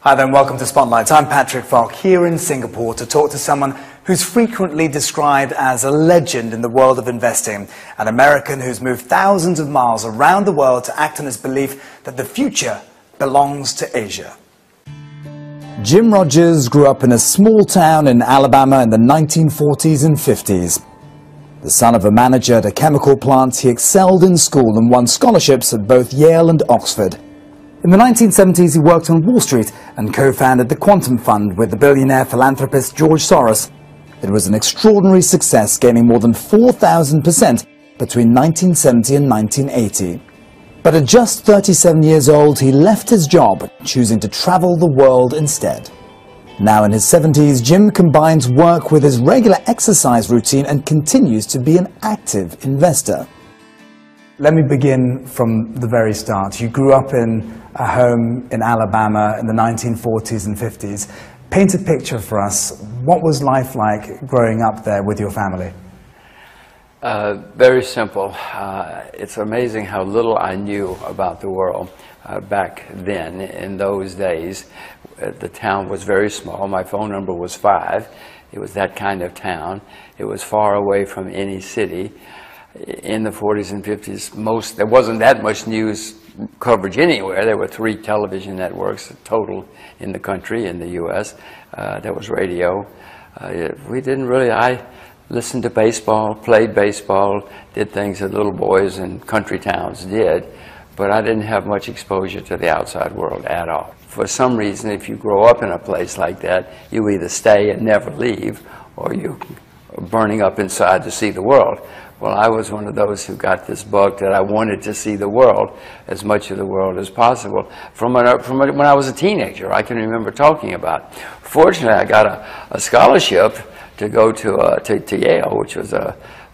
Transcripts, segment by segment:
Hi there and welcome to Spotlight. I'm Patrick Fok here in Singapore to talk to someone who's frequently described as a legend in the world of investing, an American who's moved thousands of miles around the world to act on his belief that the future belongs to Asia. Jim Rogers grew up in a small town in Alabama in the 1940s and 50s. The son of a manager at a chemical plant, he excelled in school and won scholarships at both Yale and Oxford. In the 1970s, he worked on Wall Street and co-founded the Quantum Fund with the billionaire philanthropist George Soros. It was an extraordinary success, gaining more than 4,000% between 1970 and 1980. But at just 37 years old, he left his job, choosing to travel the world instead. Now in his 70s, Jim combines work with his regular exercise routine and continues to be an active investor. Let me begin from the very start. You grew up in a home in Alabama in the 1940s and 50s. Paint a picture for us. What was life like growing up there with your family? Very simple. It's amazing how little I knew about the world back then. In those days, the town was very small. My phone number was 5. It was that kind of town. It was far away from any city. In the 40s and 50s, there wasn't that much news coverage anywhere. There were 3 television networks total in the country, in the U.S. There was radio. We didn't really, I listened to baseball, played baseball, did things that little boys in country towns did, but I didn't have much exposure to the outside world at all. For some reason, if you grow up in a place like that, you either stay and never leave, or you are burning up inside to see the world. Well, I was one of those who got this bug that I wanted to see the world, as much of the world as possible, from when I was a teenager. I can remember talking about. Fortunately, I got a scholarship to go to Yale, which was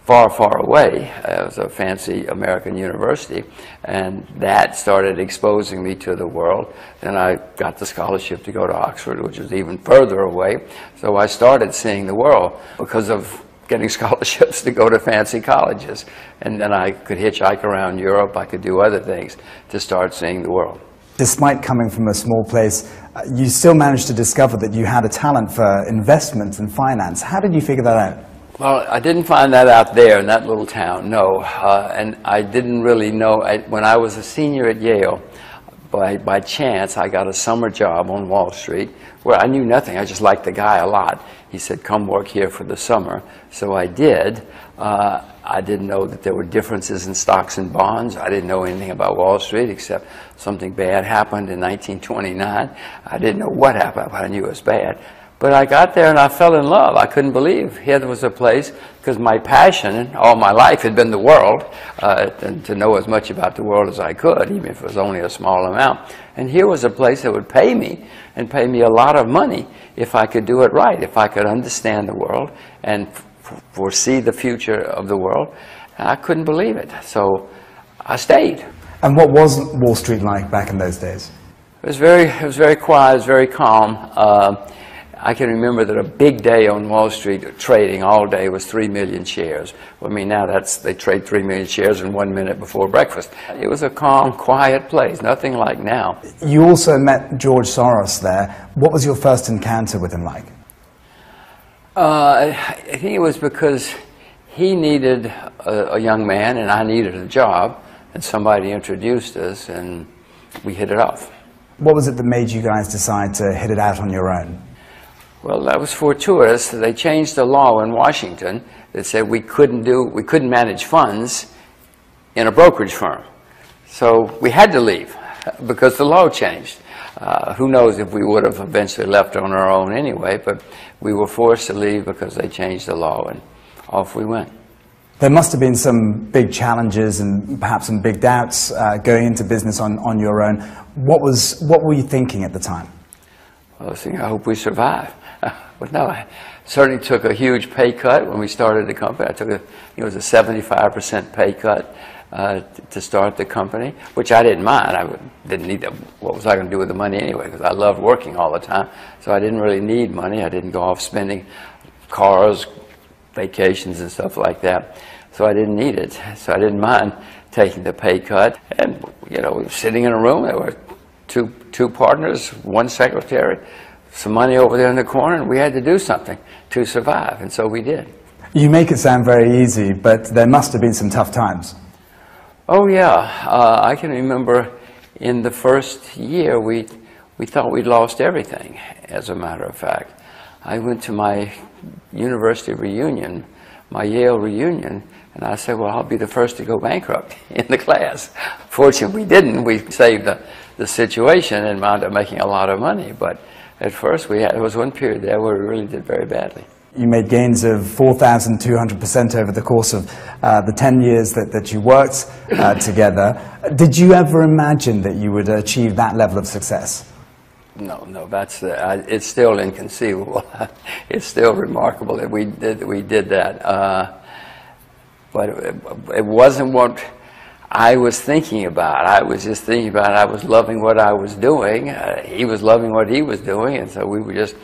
far, far away. It was a fancy American university, and that started exposing me to the world. Then I got the scholarship to go to Oxford, which was even further away. So I started seeing the world because of getting scholarships to go to fancy colleges. And then I could hitchhike around Europe. I could do other things to start seeing the world. Despite coming from a small place, you still managed to discover that you had a talent for investment and finance. How did you figure that out? Well, I didn't find that out there in that little town, no. And I didn't really know. When I was a senior at Yale, by chance, I got a summer job on Wall Street where I knew nothing. I just liked the guy a lot. He said, come work here for the summer. So I did. I didn't know that there were differences in stocks and bonds. I didn't know anything about Wall Street except something bad happened in 1929. I didn't know what happened, but I knew it was bad. But I got there and I fell in love. I couldn't believe here was a place, because my passion all my life had been the world, and to know as much about the world as I could, even if it was only a small amount. And here was a place that would pay me, and pay me a lot of money if I could do it right, if I could understand the world and foresee the future of the world. And I couldn't believe it. So I stayed. And what was Wall Street like back in those days? It was very quiet, it was very calm. I can remember that a big day on Wall Street trading all day was 3 million shares. Well, I mean, now they trade 3 million shares in 1 minute before breakfast. It was a calm, quiet place, nothing like now. You also met George Soros there. What was your first encounter with him like? I think it was because he needed a young man and I needed a job, and somebody introduced us and we hit it off. What was it that made you guys decide to hit it out on your own? Well, that was fortuitous. They changed the law in Washington that said we couldn't manage funds in a brokerage firm. So we had to leave because the law changed. Who knows if we would have eventually left on our own anyway, but we were forced to leave because they changed the law, and off we went. There must have been some big challenges and perhaps some big doubts going into business on your own. What were you thinking at the time? I was thinking, I hope we survive. But no, I certainly took a huge pay cut when we started the company. I took it was a 75% pay cut to start the company, which I didn't mind. I didn't need that. What was I going to do with the money anyway? Because I loved working all the time. So I didn't really need money. I didn't go off spending cars, vacations, and stuff like that. So I didn't need it. So I didn't mind taking the pay cut. And, you know, we were sitting in a room. There were two partners, one secretary, some money over there in the corner, and we had to do something to survive, and so we did. You make it sound very easy, but there must have been some tough times. Oh yeah, I can remember in the first year we thought we'd lost everything, as a matter of fact. I went to my university reunion, my Yale reunion, and I said, well, I'll be the first to go bankrupt in the class. Fortunately, we didn't. We saved the situation and wound up making a lot of money. But at first, there was one period there where we really did very badly. You made gains of 4,200% over the course of the 10 years that you worked together. Did you ever imagine that you would achieve that level of success? No, it's still inconceivable. It's still remarkable that we did that. But it wasn't what I was thinking about. I was just thinking about, I was loving what I was doing. He was loving what he was doing, and so we were just,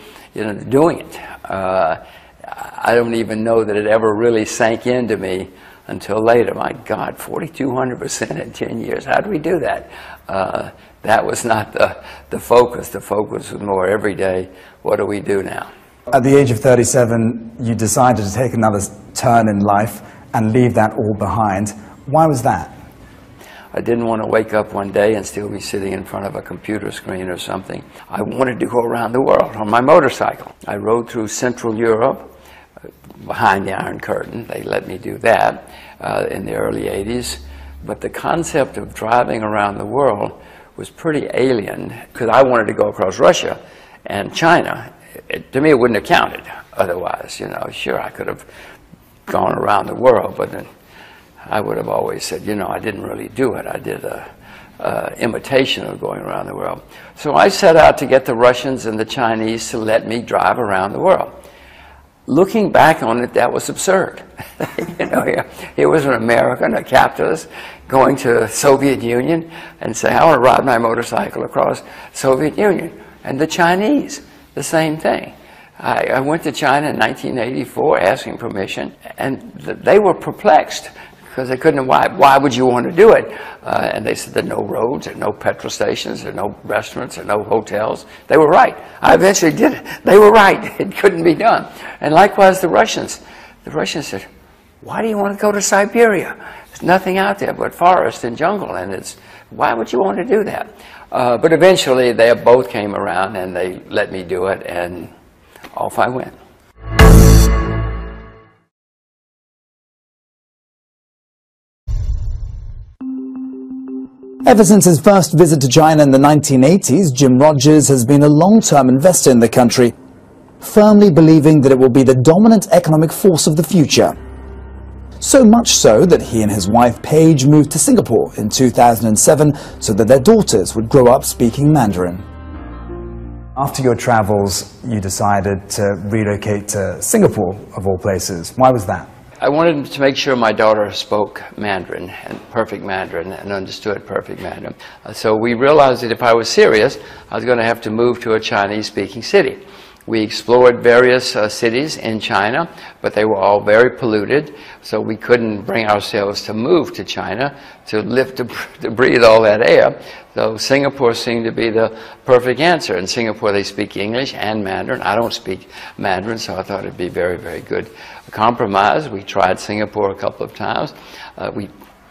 doing it. I don't even know that it ever really sank into me until later. My God, 4,200% in 10 years. How do we do that? That was not the focus. The focus was more every day, what do we do now? At the age of 37, you decided to take another turn in life and leave that all behind. Why was that? I didn't want to wake up one day and still be sitting in front of a computer screen or something. I wanted to go around the world on my motorcycle. I rode through Central Europe behind the Iron Curtain. They let me do that in the early 80s. But the concept of driving around the world was pretty alien, because I wanted to go across Russia and China. To me, it wouldn't have counted otherwise. Sure, I could have gone around the world, but then I would have always said, I didn't really do it. I did an imitation of going around the world. So I set out to get the Russians and the Chinese to let me drive around the world. Looking back on it, that was absurd. Here was an American, a capitalist, going to the Soviet Union and saying, I want to ride my motorcycle across Soviet Union. And the Chinese, the same thing. I went to China in 1984 asking permission, and they were perplexed because they couldn't, why would you want to do it? And they said there are no roads, there are no petrol stations, there are no restaurants, there are no hotels. They were right. I eventually did it. They were right. It couldn't be done. And likewise the Russians. The Russians said, why do you want to go to Siberia? There's nothing out there but forest and jungle, and why would you want to do that? But eventually they both came around and they let me do it, and off I went. Ever since his first visit to China in the 1980s, Jim Rogers has been a long-term investor in the country, firmly believing that it will be the dominant economic force of the future. So much so that he and his wife Paige moved to Singapore in 2007 so that their daughters would grow up speaking Mandarin. After your travels, you decided to relocate to Singapore, of all places. Why was that? I wanted to make sure my daughter spoke Mandarin, and perfect Mandarin, and understood perfect Mandarin. So we realized that if I was serious, I was going to have to move to a Chinese-speaking city. We explored various cities in China, but they were all very polluted, so we couldn't bring ourselves to move to China to live, to breathe all that air. So Singapore seemed to be the perfect answer. In Singapore, they speak English and Mandarin. I don't speak Mandarin, so I thought it'd be very, very good compromise. We tried Singapore a couple of times.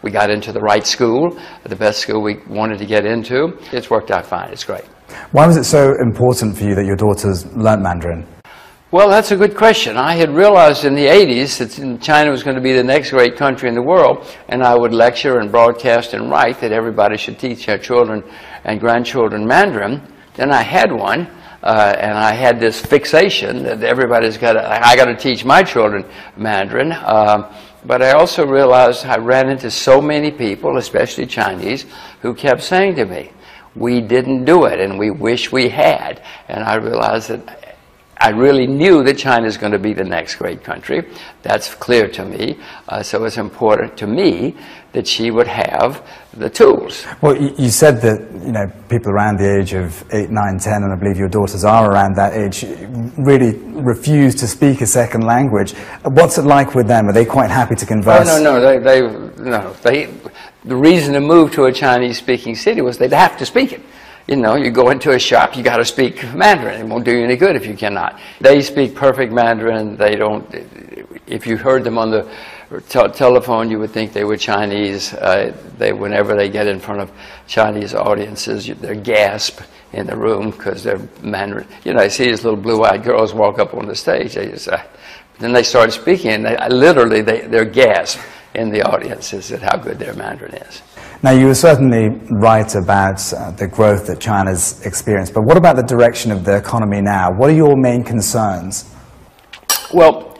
We got into the right school, the best school we wanted to get into. It's worked out fine. It's great. Why was it so important for you that your daughters learnt Mandarin? Well, that's a good question. I had realized in the 80s that China was going to be the next great country in the world, and I would lecture and broadcast and write that everybody should teach their children and grandchildren Mandarin. Then I had one, and I had this fixation that I got to teach my children Mandarin. But I also realized I ran into so many people, especially Chinese, who kept saying to me, we didn't do it, and we wish we had. And I realized that I really knew that China is going to be the next great country. That's clear to me. So it's important to me that she would have the tools. Well, you said that people around the age of 8, 9, 10, and I believe your daughters are around that age, really refuse to speak a second language. What's it like with them? Are they quite happy to converse? Oh, no. The reason to move to a Chinese-speaking city was they'd have to speak it. you know, you go into a shop, you got to speak Mandarin. It won't do you any good if you cannot. They speak perfect Mandarin. They don't. If you heard them on the telephone, you would think they were Chinese. Whenever they get in front of Chinese audiences, they gasp in the room because they're Mandarin. You know, I see these little blue-eyed girls walk up on the stage. They just, then they start speaking, and they're gasp in the audiences at how good their Mandarin is. Now, you were certainly right about the growth that China's experienced, but what about the direction of the economy now? What are your main concerns? Well,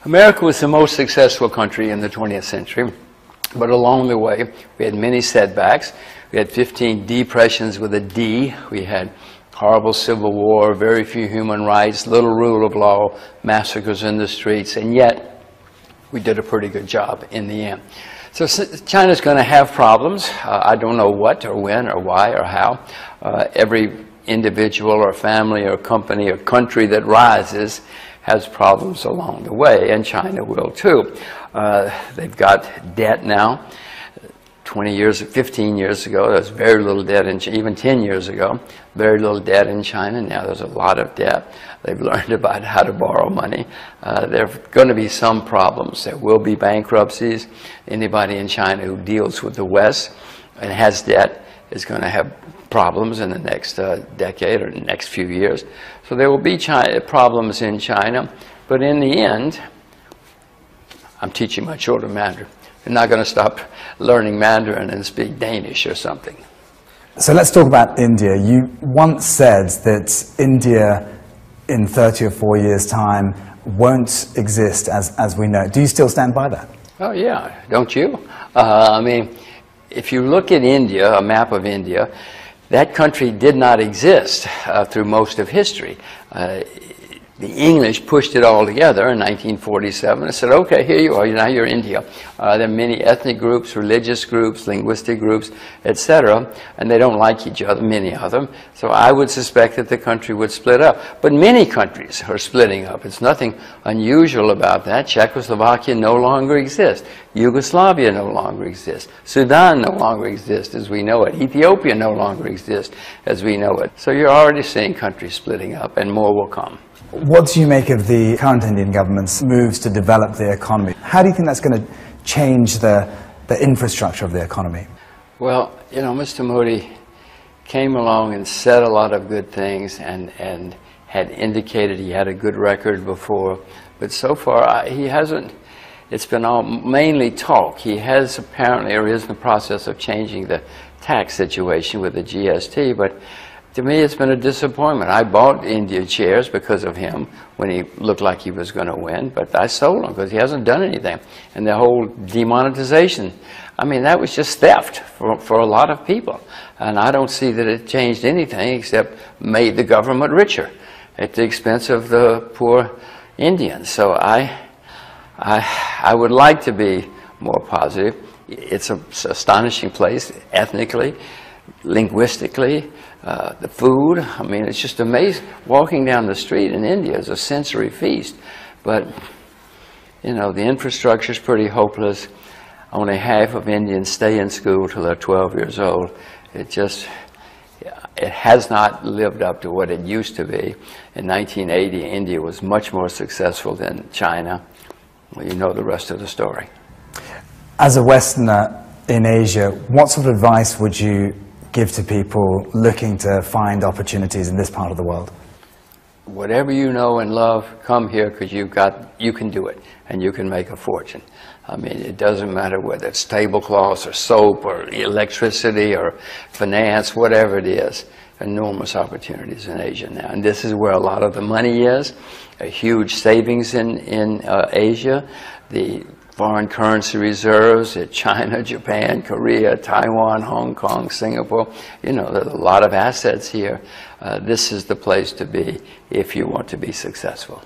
America was the most successful country in the 20th century, but along the way, we had many setbacks. We had 15 depressions with a D. We had horrible civil war, very few human rights, little rule of law, massacres in the streets, and yet we did a pretty good job in the end. So China's going to have problems. I don't know what or when or why or how. Every individual or family or company or country that rises has problems along the way, and China will too. They've got debt now. 20 years, 15 years ago, there was very little debt in China. Even 10 years ago, very little debt in China. Now there's a lot of debt. They've learned about how to borrow money. There are going to be some problems. There will be bankruptcies. Anybody in China who deals with the West and has debt is going to have problems in the next decade or the next few years. So there will be problems in China. But in the end, I'm teaching my children Mandarin. They're not going to stop learning Mandarin and speak Danish or something. So let's talk about India. You once said that India in 30 or 4 years' time won't exist as we know it. Do you still stand by that? Oh yeah, don't you? I mean, if you look at India, a map of India, that country did not exist through most of history. The English pushed it all together in 1947 and said, okay, here you are, now you're India. There are many ethnic groups, religious groups, linguistic groups, etc., and they don't like each other, many of them. So I would suspect that the country would split up. But many countries are splitting up. It's nothing unusual about that. Czechoslovakia no longer exists. Yugoslavia no longer exists. Sudan no longer exists as we know it. Ethiopia no longer exists as we know it. So you're already seeing countries splitting up, and more will come. What do you make of the current Indian government's moves to develop the economy? How do you think that's going to change the infrastructure of the economy? Well, you know, Mr. Modi came along and said a lot of good things and had indicated he had a good record before, but so far he hasn't. It's been all mainly talk. He has apparently, or is in the process of changing the tax situation with the GST, but to me, it's been a disappointment. I bought India shares because of him when he looked like he was going to win, but I sold them because he hasn't done anything. And the whole demonetization, I mean, that was just theft for a lot of people. And I don't see that it changed anything except made the government richer at the expense of the poor Indians. So I would like to be more positive. It's an astonishing place ethnically, linguistically. The food, I mean, it's just amazing. Walking down the street in India is a sensory feast. But, you know, the infrastructure is pretty hopeless. Only half of Indians stay in school till they're 12 years old. It has not lived up to what it used to be. In 1980, India was much more successful than China. Well, you know the rest of the story. As a Westerner in Asia, what sort of advice would you give to people looking to find opportunities in this part of the world? Whatever you know and love, come here because you can do it and you can make a fortune. I mean, it doesn't matter whether it's tablecloths or soap or electricity or finance, whatever it is. Enormous opportunities in Asia now, and this is where a lot of the money is. A huge savings in Asia. The foreign currency reserves at China, Japan, Korea, Taiwan, Hong Kong, Singapore. You know, there's a lot of assets here. This is the place to be if you want to be successful.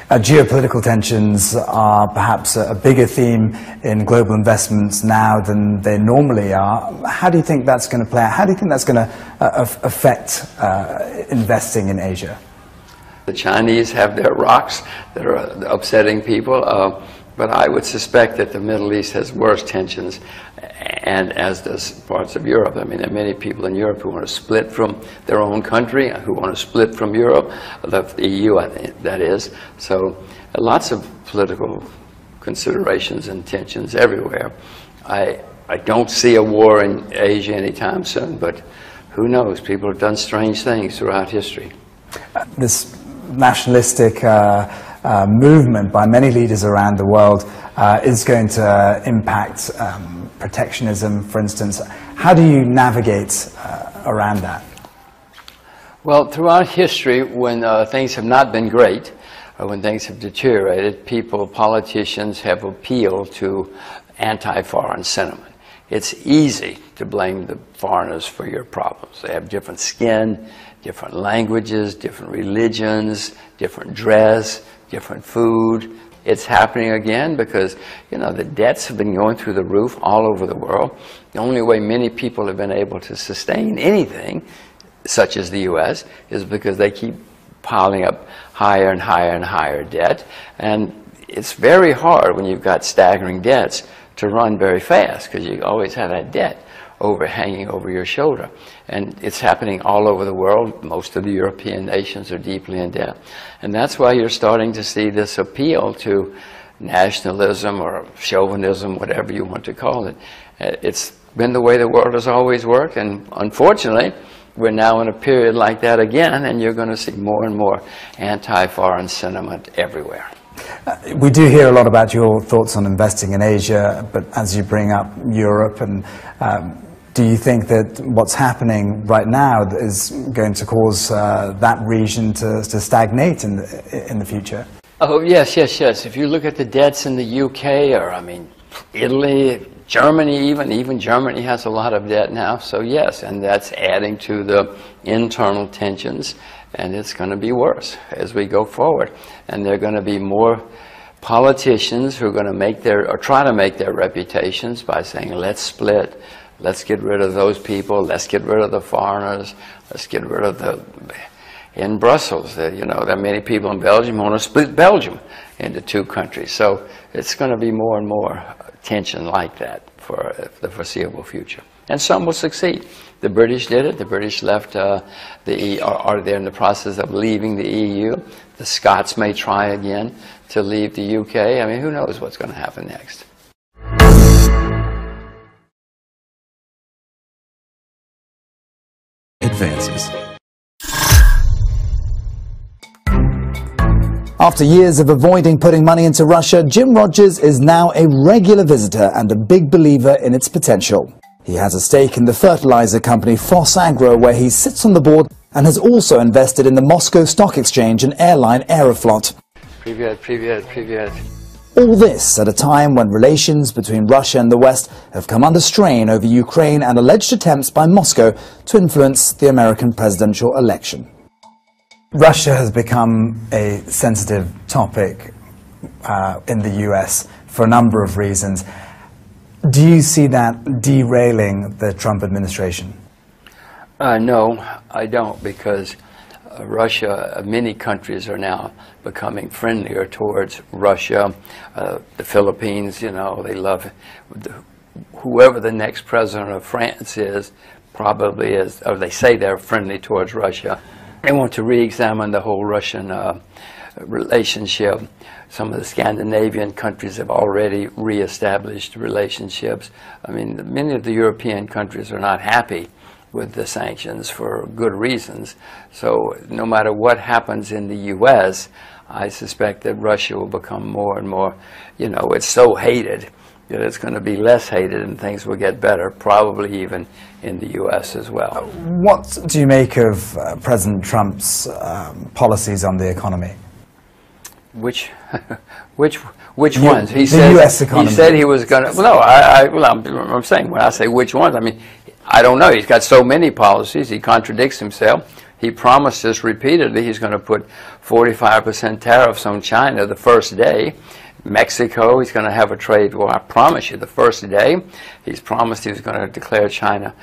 Geopolitical tensions are perhaps a bigger theme in global investments now than they normally are. How do you think that's going to play out? How do you think that's going to affect investing in Asia? The Chinese have their rocks that are upsetting people. But I would suspect that the Middle East has worse tensions, and as does parts of Europe. I mean, there are many people in Europe who want to split from their own country, who want to split from Europe, the EU, that is. So lots of political considerations and tensions everywhere. I don't see a war in Asia anytime soon, but who knows? People have done strange things throughout history. This nationalistic movement by many leaders around the world is going to impact protectionism, for instance. How do you navigate around that? Well, throughout history, when things have not been great, or when things have deteriorated, politicians have appealed to anti-foreign sentiment. It's easy to blame the foreigners for your problems. They have different skin, different languages, different religions, different dress, different food. It's happening again because, you know, the debts have been going through the roof all over the world. The only way many people have been able to sustain anything, such as the U.S., is because they keep piling up higher and higher and higher debt. And it's very hard when you've got staggering debts to run very fast because you always have that debt hanging over your shoulder. And it's happening all over the world. Most of the European nations are deeply in debt. And that's why you're starting to see this appeal to nationalism or chauvinism, whatever you want to call it. It's been the way the world has always worked, and unfortunately, we're now in a period like that again, and you're going to see more and more anti-foreign sentiment everywhere. We do hear a lot about your thoughts on investing in Asia, but as you bring up Europe, and do you think that what's happening right now is going to cause that region to stagnate in the future? Oh, yes, yes, yes. If you look at the debts in the UK, or, I mean, Italy, Germany, even Germany has a lot of debt now, so yes, and that's adding to the internal tensions, and it's going to be worse as we go forward. And there are going to be more politicians who are going to try to make their reputations by saying, let's split, let's get rid of those people, let's get rid of the foreigners, let's get rid of the... In Brussels, you know, there are many people in Belgium who want to split Belgium into two countries. So it's going to be more and more tension like that for the foreseeable future. And some will succeed. The British did it. The British left are they're in the process of leaving the EU. The Scots may try again to leave the UK. I mean, who knows what's going to happen next. Advances. After years of avoiding putting money into Russia, Jim Rogers is now a regular visitor and a big believer in its potential. He has a stake in the fertilizer company Agro, where he sits on the board, and has also invested in the Moscow Stock Exchange and airline Aeroflot. Привет, привет, привет. All this at a time when relations between Russia and the West have come under strain over Ukraine and alleged attempts by Moscow to influence the American presidential election. Russia has become a sensitive topic in the US for a number of reasons. Do you see that derailing the Trump administration? No, I don't, because Russia, many countries are now becoming friendlier towards Russia. The Philippines, you know, they love whoever the next president of France is, probably is, or they say they're friendly towards Russia. They want to re-examine the whole Russian relationship. Some of the Scandinavian countries have already re-established relationships. I mean, many of the European countries are not happy with the sanctions for good reasons. So no matter what happens in the U.S., I suspect that Russia will become more and more, you know, it's so hated that it's going to be less hated and things will get better, probably even in the U.S. as well. What do you make of President Trump's policies on the economy? Which ones? He the said, U.S. economy. He said he was going to. Well, no, I'm saying, when I say which ones, I mean, I don't know. He's got so many policies. He contradicts himself. He promised us repeatedly he's going to put 45% tariffs on China the first day. Mexico, he's going to have a trade war. I promise you, the first day. He's promised he was going to declare China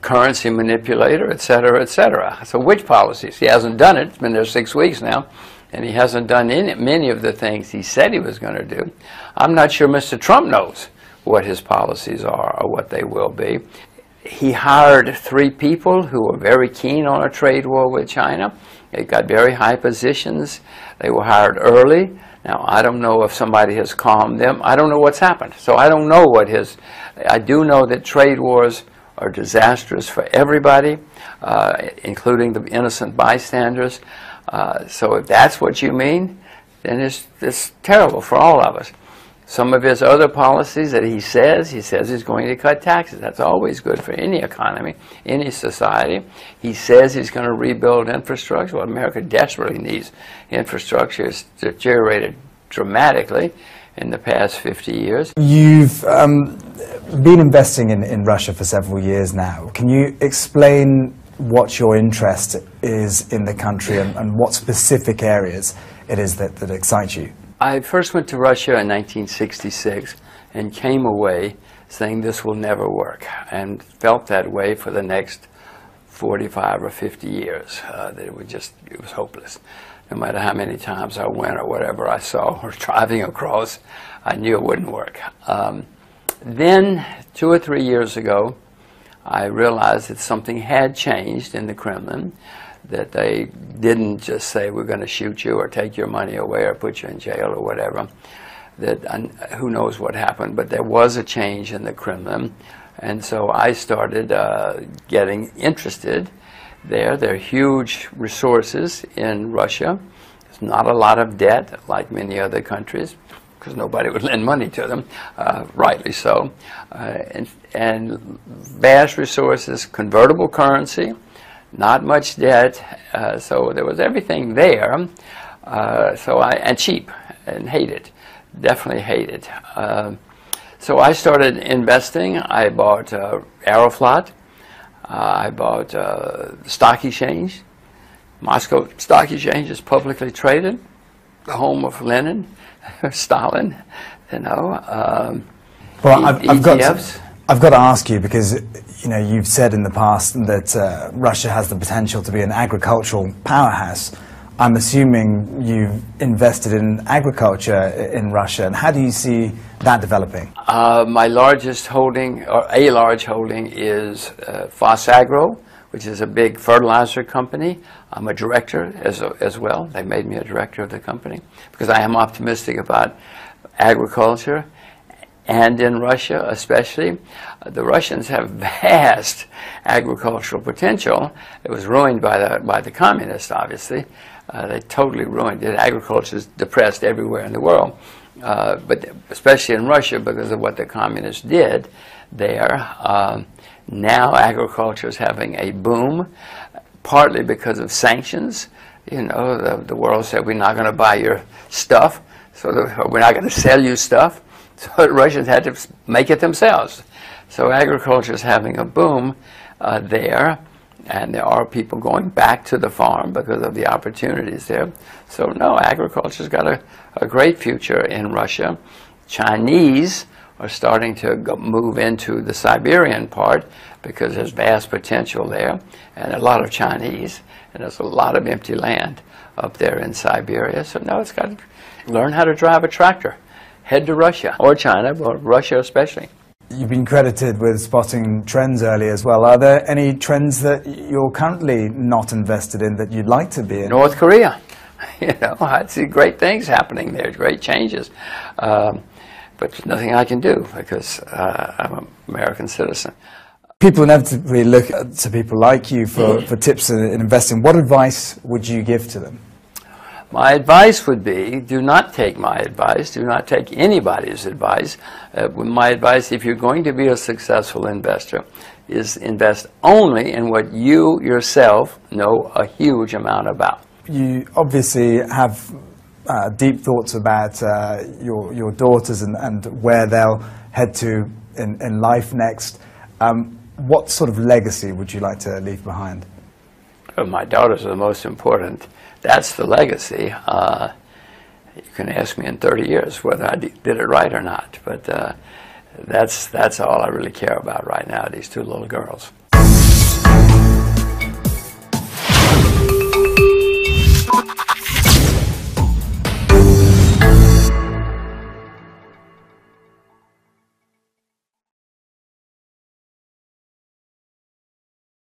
currency manipulator, et cetera, et cetera. So which policies? He hasn't done it. It's been there 6 weeks now. and he hasn't done many of the things he said he was going to do. I'm not sure Mr. Trump knows what his policies are or what they will be. He hired 3 people who were very keen on a trade war with China. They got very high positions. They were hired early. Now, I don't know if somebody has calmed them. I don't know what's happened. So I don't know what I do know that trade wars are disastrous for everybody, including the innocent bystanders. So if that's what you mean, then it's terrible for all of us. Some of his other policies that he says he's going to cut taxes. That's always good for any economy, any society. He says he's going to rebuild infrastructure. Well, America desperately needs infrastructure. It's deteriorated dramatically in the past 50 years. You've been investing in Russia for several years now. Can you explain what your interest is in the country and what specific areas it is that excite you? I first went to Russia in 1966 and came away saying this will never work, and felt that way for the next 45 or 50 years, that it was hopeless. No matter how many times I went or whatever I saw or driving across, I knew it wouldn't work. Then 2 or 3 years ago, I realized that something had changed in the Kremlin, that they didn't just say we're going to shoot you or take your money away or put you in jail or whatever. That who knows what happened, but there was a change in the Kremlin, and so I started getting interested there. There are huge resources in Russia. There's not a lot of debt like many other countries, because nobody would lend money to them, rightly so, and vast resources, convertible currency, not much debt, so there was everything there, and cheap, and hated, definitely hated. So I started investing. I bought Aeroflot, I bought the stock exchange. Moscow Stock Exchange is publicly traded, the home of Lenin, Stalin, you know. Well, I've got to ask you, because you've said in the past that Russia has the potential to be an agricultural powerhouse. I'm assuming you've invested in agriculture in Russia, and how do you see that developing? My largest holding, or a large holding, is Fosagro, which is a big fertilizer company. I'm a director as well. They made me a director of the company because I am optimistic about agriculture. And in Russia especially, the Russians have vast agricultural potential. It was ruined by the communists, obviously. They totally ruined it. Agriculture is depressed everywhere in the world, but especially in Russia because of what the communists did there. Now agriculture is having a boom, partly because of sanctions. The world said, we're not going to buy your stuff, so we're not going to sell you stuff. So the Russians had to make it themselves. So agriculture is having a boom there, and there are people going back to the farm because of the opportunities there. So no, agriculture's got a great future in Russia. Chinese are starting to move into the Siberian part because there's vast potential there, and a lot of Chinese, and there's a lot of empty land up there in Siberia. So no, it's got to learn how to drive a tractor. Head to Russia, or China, but Russia especially. You've been credited with spotting trends early as well. Are there any trends that you're currently not invested in that you'd like to be in? North Korea. I see great things happening there, great changes. But there's nothing I can do because I'm an American citizen. People inevitably look to people like you for tips in investing. What advice would you give to them? My advice would be, do not take my advice, do not take anybody's advice. My advice, if you're going to be a successful investor, is invest only in what you yourself know a huge amount about. You obviously have deep thoughts about your daughters and where they'll head to in life next. What sort of legacy would you like to leave behind? Well, my daughters are the most important. That's the legacy. You can ask me in 30 years whether I did it right or not, but that's all I really care about right now, these 2 little girls.